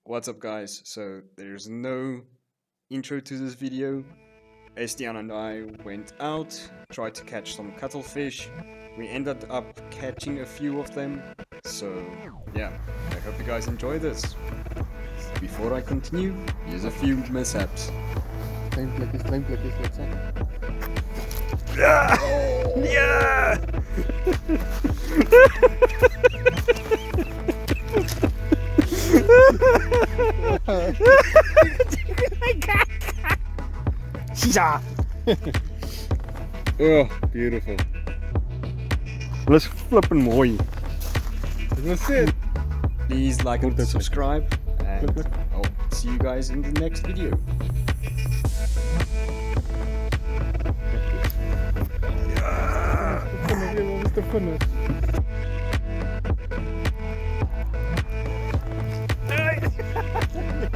What's up guys? So there's no intro to this video. Estian and I went out, tried to catch some cuttlefish. We ended up catching a few of them. So yeah, I hope you guys enjoy this. Before I continue, here's a few mishaps. Klein plukjes, let's say. Yeah! Ja! Oh, beautiful. Let's flippin' mooi. That's it. Please like and subscribe, and I'll see you guys in the next video.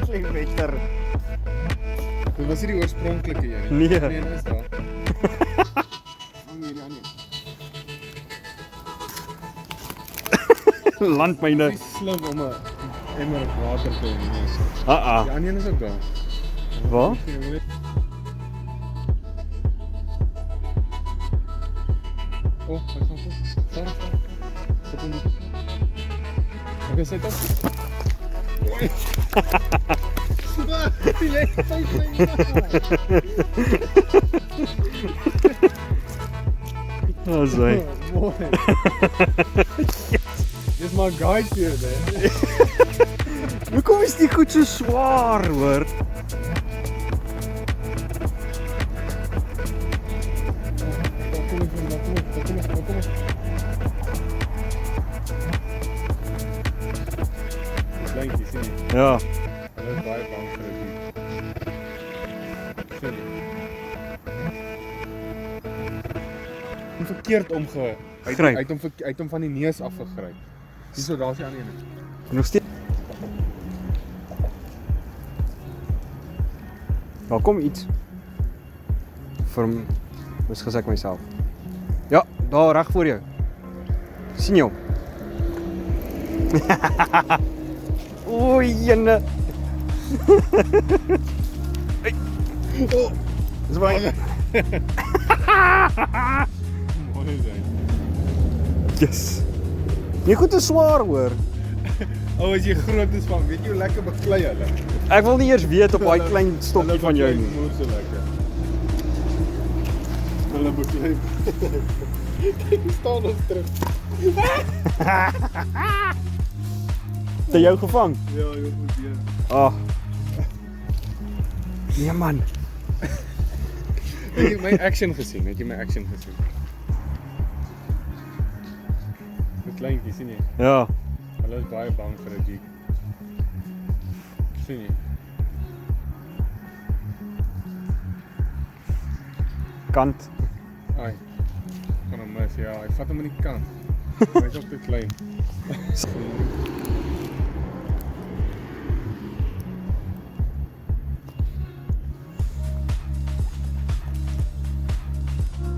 Klein beter. Dit was nie die oorspronklike een Nee. Nee, is daar. Nee, nee. Landmyne. Dit is slim om 'n emmer water te hê. Die Ah. ander een is ook daar. Wat? Oh, hy gaan goed. Sorry. Sit hom nie. Okay, sit op. Die lê vyf minute. Oh, sorry. Mooi. Dis maar guide hier, hè. Hoekom is die goed so swaar, hoor? Kom. Kleintjie, sien jy? Ja. Hulle is baie bang vir dit. Sien jy? Hom verkeerd omge. Gryp. Hy het hom van die neus af gegryp. Hierso, daar's die ander een. Nog steeds. Daar kom iets. Moes gesê ek myself. Ja, daar reg voor jou. Sien jy hom? Oei, jene. Hey. Oh, dis baie. Mooi zijn. Yes. Jy goed te swaar, hoor. Oh, as jy groot is van, weet jy hoe lekker beklei hulle? Ek wil nie eers weet op daai klein stokkie van jou nie. Hulle so lekker. Hulle beklei. Kyk, hoe staan ons terug. Het jy jou gevang? Ja, heel goed, ja. Ah. Nee, man. Het jy my action gesien? Het jy my action gesien? Die kleintjie, sien jy? Ja. Hulle is baie bang vir 'n jeep. Sien jy? Kant. Ai. Kan hom mis, ja. Hy vat hom aan die kant. Hy is ook te klein.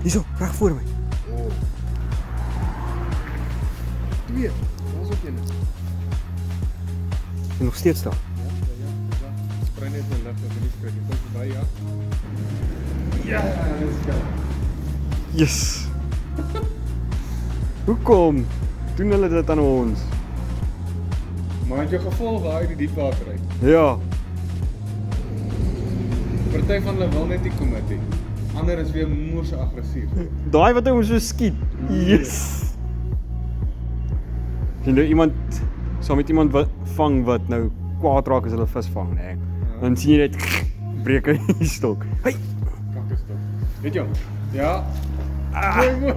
Hierso, reg voor my. Oh. Twee. Daar's ook een. En nog steeds daar. Ja. Sprei net in die lug, as jy nie spreek nie. Kom verby, ja. Ja, let's go. Yes. Hoekom doen hulle dit aan ons? Maar het jou gevolg daai die diepwater uit? Ja. Party van hulle wil net nie kom met nie. Ander is weer moer so aggressief. Daai wat hy hom so skiet. Yes. Sien nou iemand saam met iemand wat vang wat nou kwaad raak as hulle vis vang, nê. Ja. Dan sien jy net breek hy die stok. Hey. Kakkestok. Weet jy? Ja. Ah. Mooi.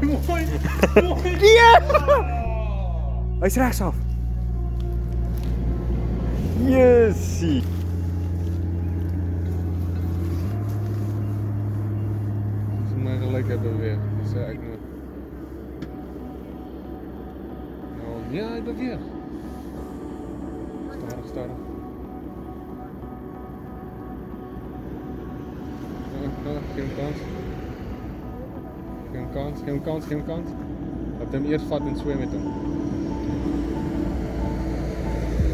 Mooi. Ja. Hy's regs af. Yesie. Dis my gelyk het beweeg. Dis sê ek nou. Nou, ja, hy beweeg. Stadig. Nou, geen kans. Laat hom eers vat en swem met hom.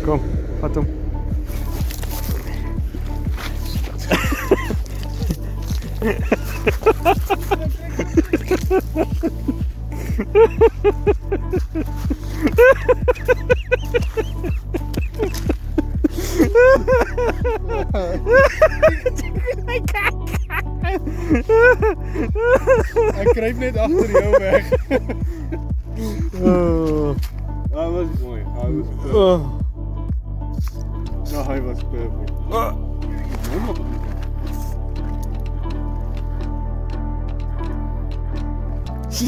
Kom, vat hom. Hij kruipt net achter jou weg. Hij was mooi. Hij was perfect. Nou, hij was perfect.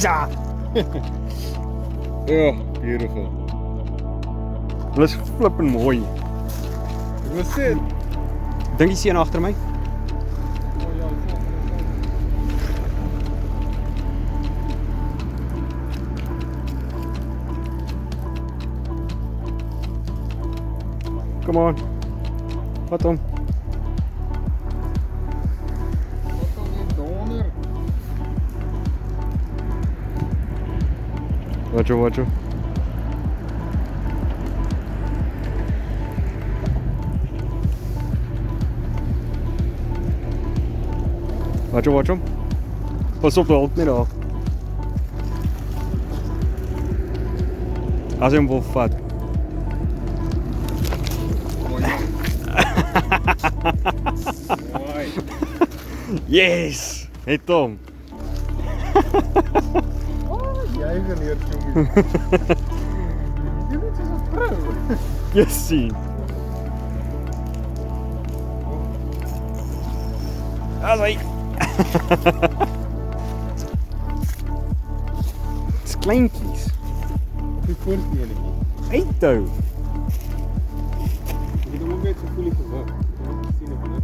Ja! Oh, beautiful. Dat is flippend mooi. What's it? Dink jy sien agter my? Come on. Wat hom? Watch out, watch out. Watch out, watch out. Pas op, dalk nie daar. As hy hom wil vat. Mooi. Yes! Het hom. Jij geleerd, jongen. Je bent zo'n pro. Jy sien. As hy. Dit's kleintjies. Die voorste enetjie. Uithou. Ek het hom ook net so voel gewig. Ek het sien op net.